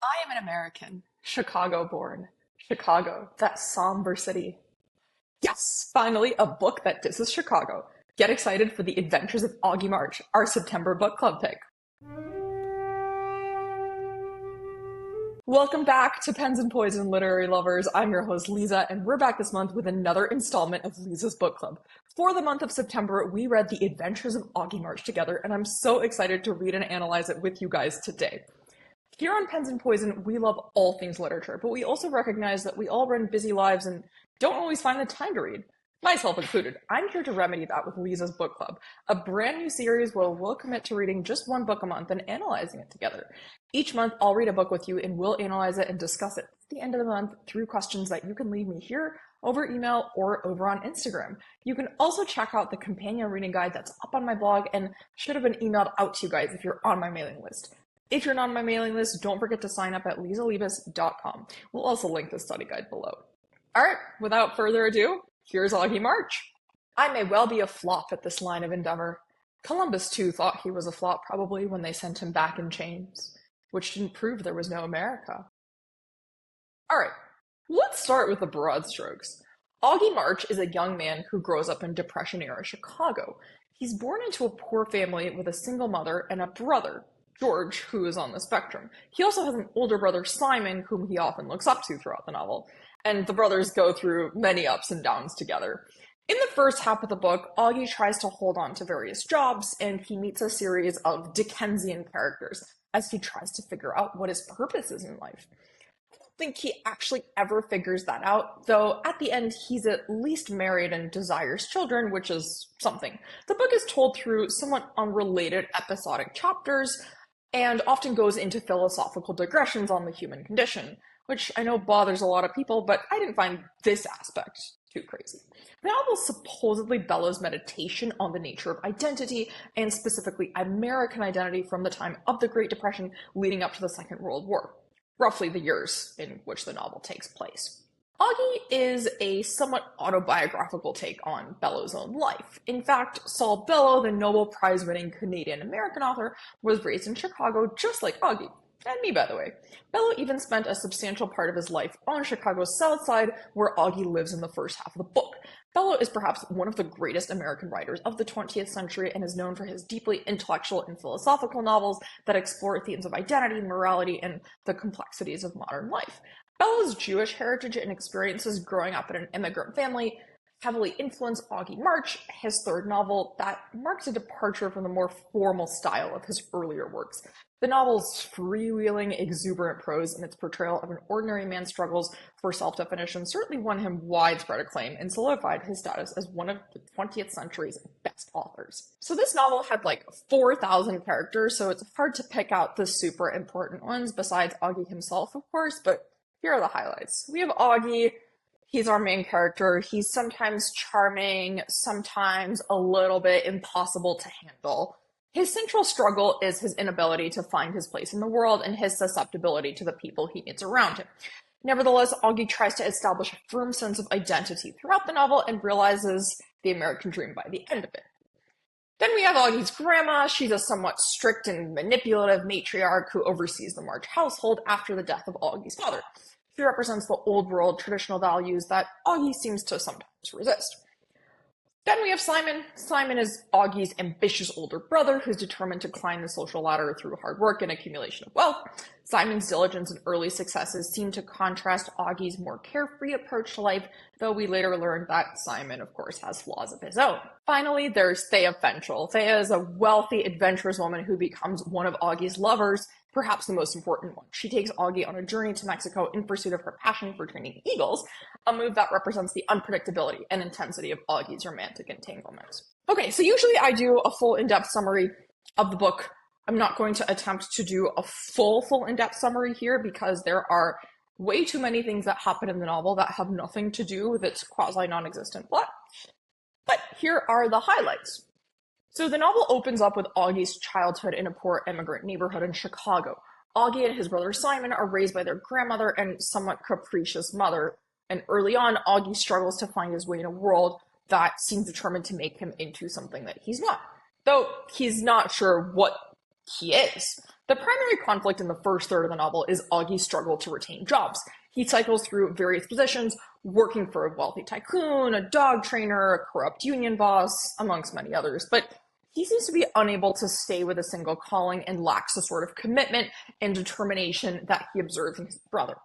I am an American, Chicago born. Chicago, that somber city. Yes, finally, a book that disses Chicago. Get excited for the Adventures of Augie March, our September book club pick. Welcome back to Pens and Poison Literary Lovers. I'm your host, Liza, and we're back this month with another installment of Liza's Book Club. For the month of September, we read The Adventures of Augie March together, and I'm so excited to read and analyze it with you guys today. Here on Pens and Poison, we love all things literature, but we also recognize that we all run busy lives and don't always find the time to read. Myself included. I'm here to remedy that with Liza's Book Club, a brand new series where we'll commit to reading just one book a month and analyzing it together. Each month, I'll read a book with you and we'll analyze it and discuss it at the end of the month through questions that you can leave me here, over email, or over on Instagram. You can also check out the companion reading guide that's up on my blog and should have been emailed out to you guys if you're on my mailing list. If you're not on my mailing list, don't forget to sign up at LizaLibes.com. We'll also link the study guide below. Alright, without further ado, here's Augie March. I may well be a flop at this line of endeavor. Columbus, too, thought he was a flop probably when they sent him back in chains, which didn't prove there was no America. Alright, let's start with the broad strokes. Augie March is a young man who grows up in Depression-era Chicago. He's born into a poor family with a single mother and a brother, George, who is on the spectrum. He also has an older brother, Simon, whom he often looks up to throughout the novel, and the brothers go through many ups and downs together. In the first half of the book, Augie tries to hold on to various jobs, and he meets a series of Dickensian characters as he tries to figure out what his purpose is in life. I don't think he actually ever figures that out, though at the end he's at least married and desires children, which is something. The book is told through somewhat unrelated episodic chapters, and often goes into philosophical digressions on the human condition, which I know bothers a lot of people, but I didn't find this aspect too crazy. The novel supposedly bellows meditation on the nature of identity, and specifically American identity from the time of the Great Depression leading up to the Second World War, roughly the years in which the novel takes place. Augie is a somewhat autobiographical take on Bellow's own life. In fact, Saul Bellow, the Nobel Prize-winning Canadian-American author, was raised in Chicago just like Augie. And me, by the way. Bellow even spent a substantial part of his life on Chicago's South Side, where Augie lives in the first half of the book. Bellow is perhaps one of the greatest American writers of the 20th century and is known for his deeply intellectual and philosophical novels that explore themes of identity, morality, and the complexities of modern life. Bellow's Jewish heritage and experiences growing up in an immigrant family heavily influenced Augie March, his third novel, that marks a departure from the more formal style of his earlier works. The novel's freewheeling, exuberant prose and its portrayal of an ordinary man's struggles for self-definition certainly won him widespread acclaim and solidified his status as one of the 20th century's best authors. So this novel had like 4,000 characters, so it's hard to pick out the super important ones besides Augie himself, of course, but here are the highlights. We have Augie. He's our main character. He's sometimes charming, sometimes a little bit impossible to handle. His central struggle is his inability to find his place in the world and his susceptibility to the people he meets around him. Nevertheless, Augie tries to establish a firm sense of identity throughout the novel and realizes the American dream by the end of it. Then we have Augie's grandma. She's a somewhat strict and manipulative matriarch who oversees the March household after the death of Augie's father. She represents the old world traditional values that Augie seems to sometimes resist. Then we have Simon. Simon is Augie's ambitious older brother who's determined to climb the social ladder through hard work and accumulation of wealth. Simon's diligence and early successes seem to contrast Augie's more carefree approach to life, though we later learned that Simon, of course, has flaws of his own. Finally, there's Thea Fenchel. Thea is a wealthy, adventurous woman who becomes one of Augie's lovers, perhaps the most important one. She takes Augie on a journey to Mexico in pursuit of her passion for training eagles, a move that represents the unpredictability and intensity of Augie's romantic entanglements. Okay, so usually I do a full in-depth summary of the book. I'm not going to attempt to do a full in-depth summary here because there are way too many things that happen in the novel that have nothing to do with its quasi-non-existent plot. But here are the highlights. So the novel opens up with Augie's childhood in a poor immigrant neighborhood in Chicago. Augie and his brother Simon are raised by their grandmother and somewhat capricious mother, and early on, Augie struggles to find his way in a world that seems determined to make him into something that he's not, though he's not sure what he is. The primary conflict in the first third of the novel is Augie's struggle to retain jobs. He cycles through various positions, working for a wealthy tycoon, a dog trainer, a corrupt union boss, amongst many others, but he seems to be unable to stay with a single calling and lacks the sort of commitment and determination that he observes in his brother.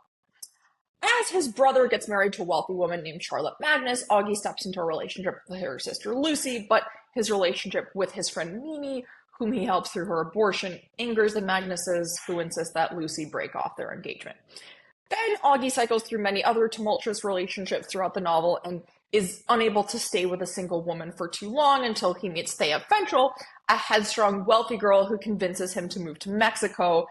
As his brother gets married to a wealthy woman named Charlotte Magnus, Augie steps into a relationship with her sister Lucy, but his relationship with his friend Mimi, whom he helps through her abortion, angers the Magnuses, who insist that Lucy break off their engagement. Then Augie cycles through many other tumultuous relationships throughout the novel and is unable to stay with a single woman for too long until he meets Thea Fenchel, a headstrong, wealthy girl who convinces him to move to Mexico,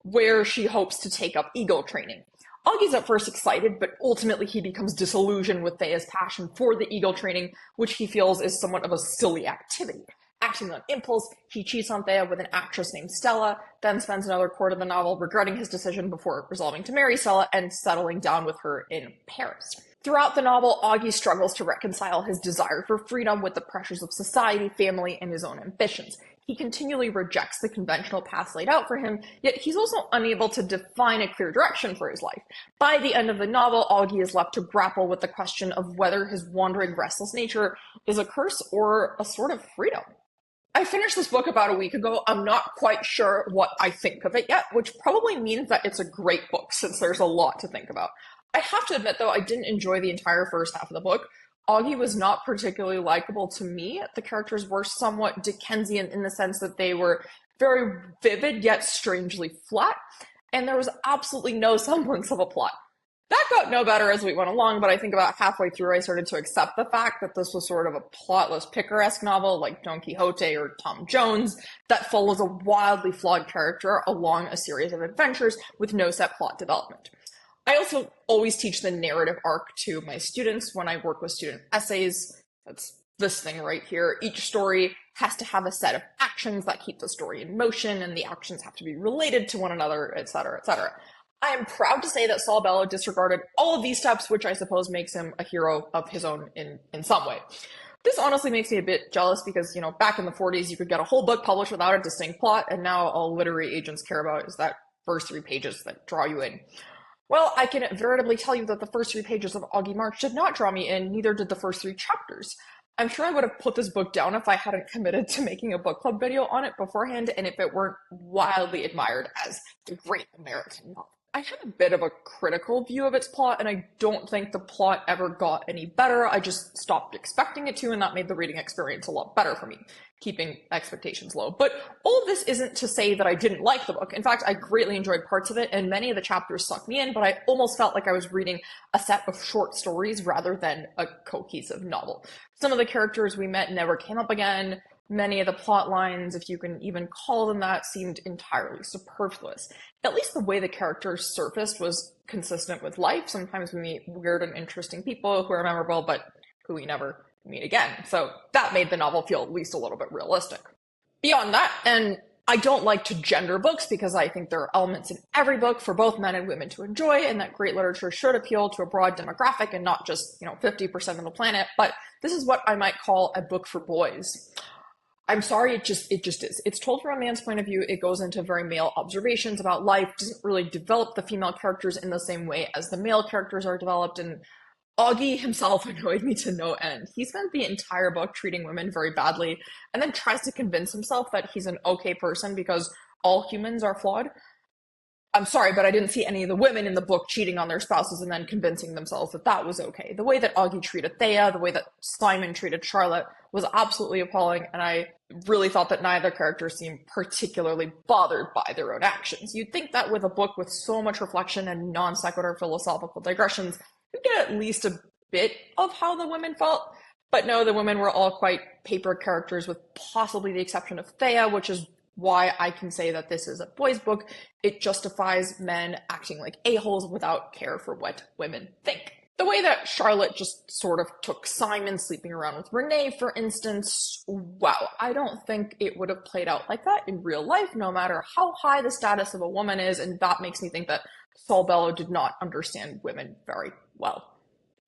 where she hopes to take up eagle training. Augie's at first excited, but ultimately he becomes disillusioned with Thea's passion for the eagle training, which he feels is somewhat of a silly activity. Acting on impulse, he cheats on Thea with an actress named Stella, then spends another quarter of the novel regretting his decision before resolving to marry Stella and settling down with her in Paris. Throughout the novel, Augie struggles to reconcile his desire for freedom with the pressures of society, family, and his own ambitions. He continually rejects the conventional paths laid out for him, yet he's also unable to define a clear direction for his life. By the end of the novel, Augie is left to grapple with the question of whether his wandering, restless nature is a curse or a sort of freedom. I finished this book about a week ago. I'm not quite sure what I think of it yet, which probably means that it's a great book since there's a lot to think about. I have to admit, though, I didn't enjoy the entire first half of the book. Augie was not particularly likable to me. The characters were somewhat Dickensian in the sense that they were very vivid yet strangely flat, and there was absolutely no semblance of a plot. That got no better as we went along, but I think about halfway through I started to accept the fact that this was sort of a plotless picaresque novel like Don Quixote or Tom Jones that follows a wildly flawed character along a series of adventures with no set plot development. I also always teach the narrative arc to my students when I work with student essays. That's this thing right here. Each story has to have a set of actions that keep the story in motion, and the actions have to be related to one another, etc., etc. I am proud to say that Saul Bellow disregarded all of these steps, which I suppose makes him a hero of his own in some way. This honestly makes me a bit jealous because, you know, back in the 40s, you could get a whole book published without a distinct plot, and now all literary agents care about is that first 3 pages that draw you in. Well, I can veritably tell you that the first 3 pages of Augie March did not draw me in, neither did the first 3 chapters. I'm sure I would have put this book down if I hadn't committed to making a book club video on it beforehand, and if it weren't wildly admired as a great American novel. I had a bit of a critical view of its plot, and I don't think the plot ever got any better. I just stopped expecting it to, and that made the reading experience a lot better for me, keeping expectations low. But all of this isn't to say that I didn't like the book. In fact, I greatly enjoyed parts of it, and many of the chapters sucked me in, but I almost felt like I was reading a set of short stories rather than a cohesive novel. Some of the characters we met never came up again. Many of the plot lines, if you can even call them that, seemed entirely superfluous. At least the way the characters surfaced was consistent with life. Sometimes we meet weird and interesting people who are memorable, but who we never meet again. So that made the novel feel at least a little bit realistic. Beyond that, and I don't like to gender books because I think there are elements in every book for both men and women to enjoy, and that great literature should appeal to a broad demographic and not just, 50% of the planet. But this is what I might call a book for boys. I'm sorry, it just is. It's told from a man's point of view. It goes into very male observations about life, doesn't really develop the female characters in the same way as the male characters are developed, and Augie himself annoyed me to no end. He spent the entire book treating women very badly, and then tries to convince himself that he's an okay person because all humans are flawed. I'm sorry, but I didn't see any of the women in the book cheating on their spouses and then convincing themselves that that was okay. The way that Augie treated Thea, the way that Simon treated Charlotte was absolutely appalling, and I really thought that neither character seemed particularly bothered by their own actions. You'd think that with a book with so much reflection and non sequitur philosophical digressions, you'd get at least a bit of how the women felt. But no, the women were all quite paper characters with possibly the exception of Thea, which is why I can say that this is a boys' book. It justifies men acting like a-holes without care for what women think. The way that Charlotte just sort of took Simon sleeping around with Renee, for instance, wow, I don't think it would have played out like that in real life, no matter how high the status of a woman is, and that makes me think that Saul Bellow did not understand women very well.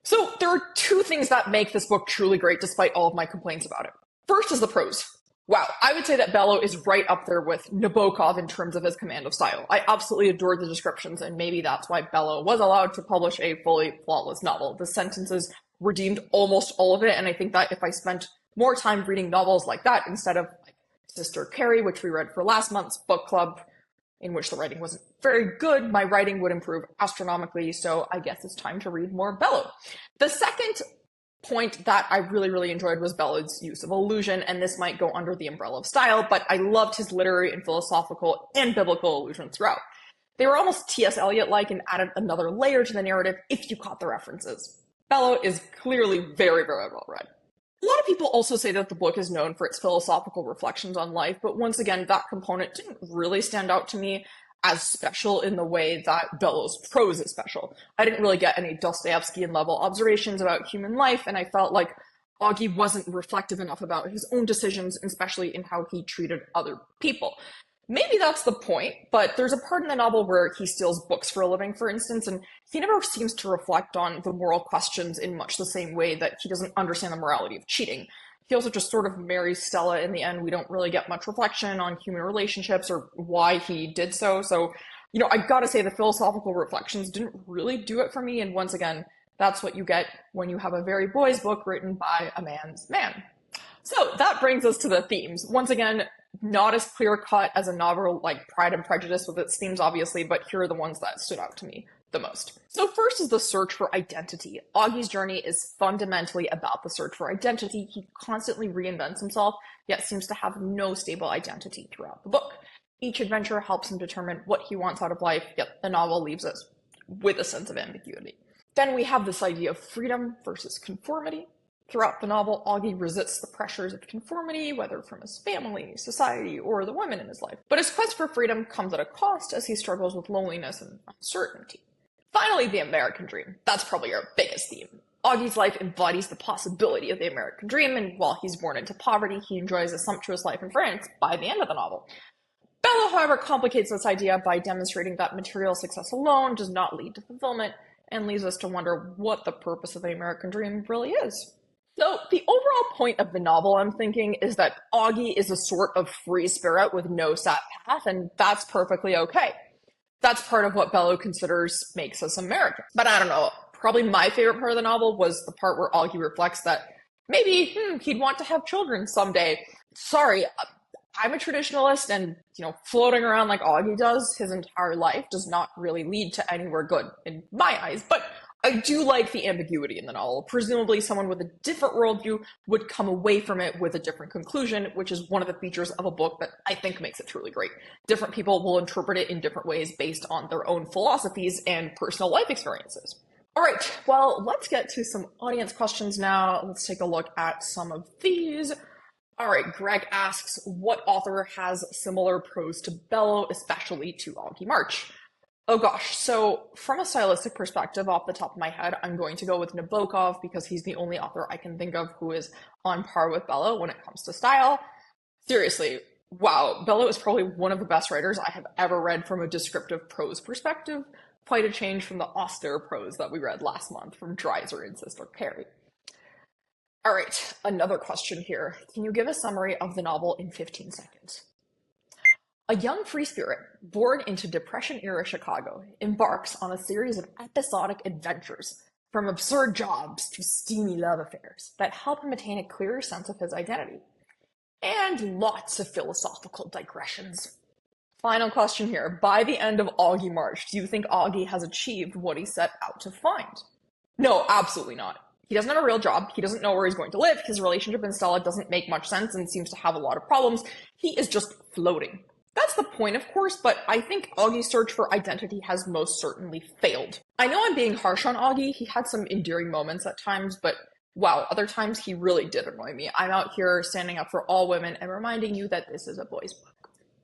So there are 2 things that make this book truly great despite all of my complaints about it. First is the prose. Wow, I would say that Bellow is right up there with Nabokov in terms of his command of style. I absolutely adored the descriptions, and maybe that's why Bellow was allowed to publish a fully flawless novel. The sentences redeemed almost all of it, and I think that if I spent more time reading novels like that instead of like Sister Carrie, which we read for last month's book club, in which the writing wasn't very good, my writing would improve astronomically, so I guess it's time to read more Bellow. The second point that I really enjoyed was Bellow's use of allusion, and this might go under the umbrella of style, but I loved his literary and philosophical and biblical allusions throughout. They were almost T.S. Eliot-like and added another layer to the narrative if you caught the references. Bellow is clearly very well read. A lot of people also say that the book is known for its philosophical reflections on life, but once again, that component didn't really stand out to me as special in the way that Bellow's prose is special. I didn't really get any Dostoevskian level observations about human life, and I felt like Augie wasn't reflective enough about his own decisions, especially in how he treated other people. Maybe that's the point, but there's a part in the novel where he steals books for a living, for instance, and he never seems to reflect on the moral questions in much the same way that he doesn't understand the morality of cheating. He also just sort of marries Stella in the end. We don't really get much reflection on human relationships or why he did so. So, I gotta say the philosophical reflections didn't really do it for me. And once again, that's what you get when you have a very boys book written by a man's man. So that brings us to the themes. Once again, not as clear-cut as a novel like Pride and Prejudice with its themes, obviously, but here are the ones that stood out to me the most. So first is the search for identity. Augie's journey is fundamentally about the search for identity. He constantly reinvents himself, yet seems to have no stable identity throughout the book. Each adventure helps him determine what he wants out of life, yet the novel leaves us with a sense of ambiguity. Then we have this idea of freedom versus conformity. Throughout the novel, Augie resists the pressures of conformity, whether from his family, society, or the women in his life. But his quest for freedom comes at a cost as he struggles with loneliness and uncertainty. Finally, the American dream. That's probably our biggest theme. Augie's life embodies the possibility of the American dream, and while he's born into poverty, he enjoys a sumptuous life in France by the end of the novel. Bellow, however, complicates this idea by demonstrating that material success alone does not lead to fulfillment, and leaves us to wonder what the purpose of the American dream really is. So the overall point of the novel, I'm thinking, is that Augie is a sort of free spirit with no set path, and that's perfectly okay. That's part of what Bellow considers makes us American. But I don't know, probably my favorite part of the novel was the part where Augie reflects that maybe he'd want to have children someday. Sorry, I'm a traditionalist, and floating around like Augie does his entire life does not really lead to anywhere good in my eyes, but I do like the ambiguity in the novel. Presumably someone with a different worldview would come away from it with a different conclusion, which is one of the features of a book that I think makes it truly great. Different people will interpret it in different ways based on their own philosophies and personal life experiences. All right, well, let's get to some audience questions now. Let's take a look at some of these. All right, Greg asks, what author has similar prose to Bellow, especially to Augie March? Oh gosh, so from a stylistic perspective, off the top of my head, I'm going to go with Nabokov because he's the only author I can think of who is on par with Bellow when it comes to style. Seriously, wow, Bellow is probably one of the best writers I have ever read from a descriptive prose perspective. Quite a change from the austere prose that we read last month from Dreiser and Sister Carrie. All right, another question here. Can you give a summary of the novel in 15 seconds? A young free spirit, born into Depression-era Chicago, embarks on a series of episodic adventures, from absurd jobs to steamy love affairs, that help him attain a clearer sense of his identity. And lots of philosophical digressions. Final question here. By the end of Augie March, do you think Augie has achieved what he set out to find? No, absolutely not. He doesn't have a real job. He doesn't know where he's going to live. His relationship in Stella doesn't make much sense and seems to have a lot of problems. He is just floating. That's the point, of course, but I think Augie's search for identity has most certainly failed. I know I'm being harsh on Augie. He had some endearing moments at times, but wow, other times he really did annoy me. I'm out here standing up for all women and reminding you that this is a boys' book.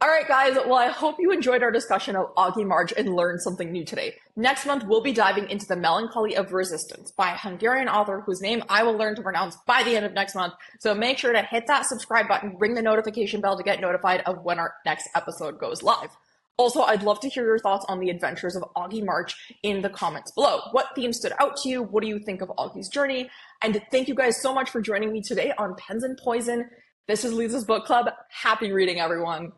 All right, guys, well, I hope you enjoyed our discussion of Augie March and learned something new today. Next month, we'll be diving into The Melancholy of Resistance by a Hungarian author whose name I will learn to pronounce by the end of next month. So make sure to hit that subscribe button, ring the notification bell to get notified of when our next episode goes live. Also, I'd love to hear your thoughts on the Adventures of Augie March in the comments below. What themes stood out to you? What do you think of Augie's journey? And thank you guys so much for joining me today on Pens and Poison. This is Lisa's Book Club. Happy reading, everyone.